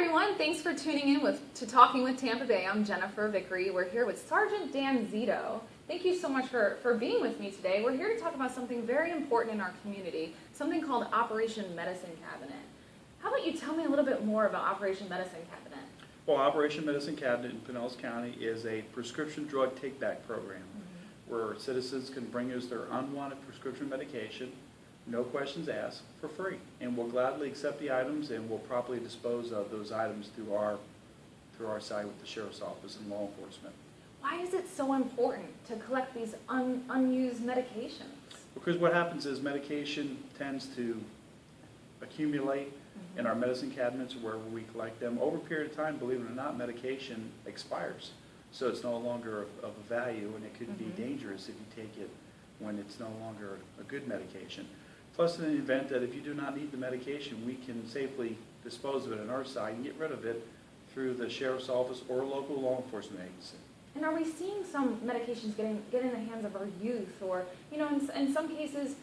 everyone, thanks for tuning in to Talking with Tampa Bay. I'm Jennifer Vickery. We're here with Sergeant Dan Zito. Thank you so much for being with me today. We're here to talk about something very important in our community, something called Operation Medicine Cabinet. How about you tell me a little bit more about Operation Medicine Cabinet? Well, Operation Medicine Cabinet in Pinellas County is a prescription drug take-back program where citizens can bring us their unwanted prescription medication, no questions asked, for free. And we'll gladly accept the items, and we'll properly dispose of those items through our side with the Sheriff's Office and law enforcement. Why is it so important to collect these unused medications? Because what happens is medication tends to accumulate in our medicine cabinets where we collect them. Over a period of time, believe it or not, medication expires. So it's no longer of value, and it could be dangerous if you take it when it's no longer a good medication. Plus, in the event that if you do not need the medication, we can safely dispose of it on our side and get rid of it through the Sheriff's Office or local law enforcement agency. And are we seeing some medications get in the hands of our youth, or, you know, in some cases,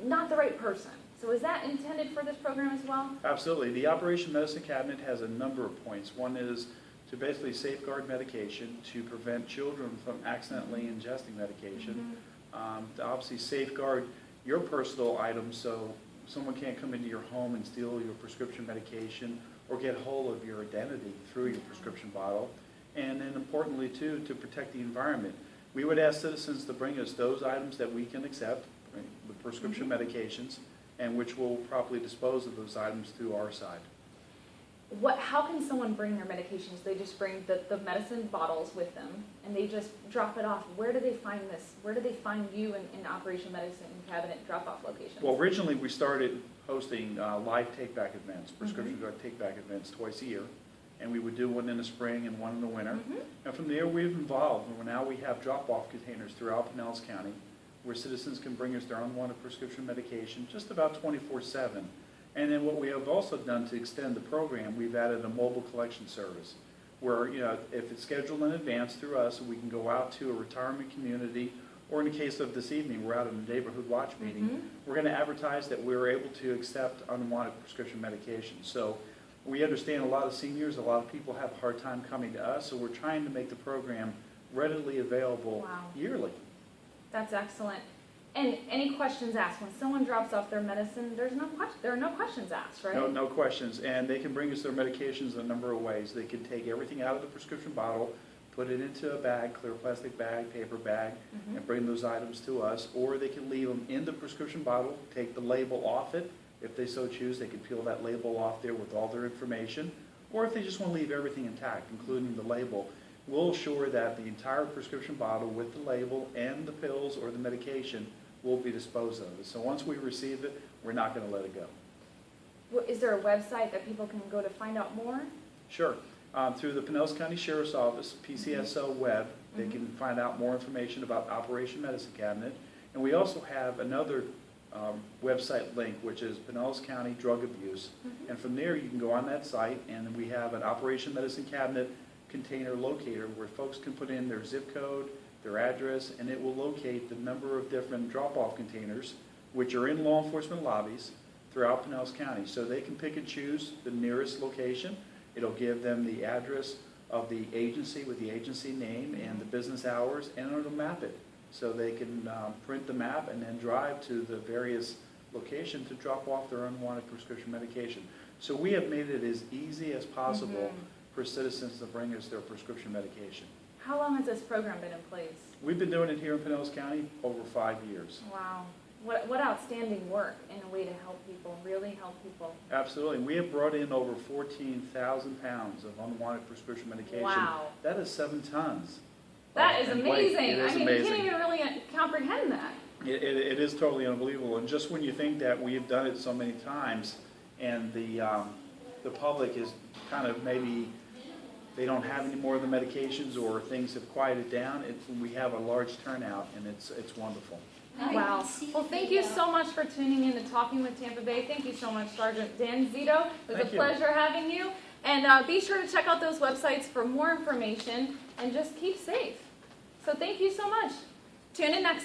not the right person? So is that intended for this program as well? Absolutely. The Operation Medicine Cabinet has a number of points. One is to basically safeguard medication, to prevent children from accidentally ingesting medication, to obviously safeguard your personal items so someone can't come into your home and steal your prescription medication or get hold of your identity through your prescription bottle. And then importantly too, to protect the environment. We would ask citizens to bring us those items that we can accept, the prescription medications, and which will properly dispose of those items through our side. How can someone bring their medications? They just bring the medicine bottles with them, and they just drop it off. Where do they find this? Where do they find you in Operation Medicine Cabinet drop-off locations? Well, originally we started hosting live take-back events, prescription drug take-back events twice a year, and we would do one in the spring and one in the winter. And from there we've evolved, and now we have drop-off containers throughout Pinellas County where citizens can bring us their unwanted prescription medication just about 24/7. And then what we have also done to extend the program, we've added a mobile collection service where, you know, if it's scheduled in advance through us, we can go out to a retirement community, or in the case of this evening, we're out in a neighborhood watch meeting. We're going to advertise that we're able to accept unwanted prescription medication. So we understand a lot of seniors, a lot of people have a hard time coming to us, so we're trying to make the program readily available yearly. That's excellent. And any questions asked? When someone drops off their medicine, there are no questions asked, right? No questions. And they can bring us their medications in a number of ways. They can take everything out of the prescription bottle, put it into a bag, clear plastic bag, paper bag, and bring those items to us. Or they can leave them in the prescription bottle, take the label off it. If they so choose, they can peel that label off there with all their information. Or if they just want to leave everything intact, including the label, we'll assure that the entire prescription bottle with the label and the pills or the medication will be disposed of. So once we receive it, we're not going to let it go. Well, is there a website that people can go to find out more? Sure. Through the Pinellas County Sheriff's Office, PCSO web, they can find out more information about Operation Medicine Cabinet. And we also have another website link, which is Pinellas County Drug Abuse. And from there, you can go on that site, and we have an Operation Medicine Cabinet container locator where folks can put in their zip code, their address, and it will locate the number of different drop-off containers which are in law enforcement lobbies throughout Pinellas County. So they can pick and choose the nearest location. It'll give them the address of the agency with the agency name and the business hours, and it'll map it. So they can print the map and then drive to the various locations to drop off their unwanted prescription medication. So we have made it as easy as possible for citizens to bring us their prescription medication. How long has this program been in place? We've been doing it here in Pinellas County over 5 years. Wow. What outstanding work in a way to help people, really help people. Absolutely. We have brought in over 14,000 pounds of unwanted prescription medication. Wow. That is 7 tons. That is amazing. It is amazing. You can't even really comprehend that. It is totally unbelievable. And just when you think that we have done it so many times and the public is kind of maybe they don't have any more of the medications or things have quieted down, we have a large turnout, and it's wonderful. Wow. Well, thank you so much for tuning in to Talking with Tampa Bay. Thank you so much, Sergeant Dan Zito. It was a pleasure having you. And be sure to check out those websites for more information and just keep safe. So thank you so much. Tune in next time.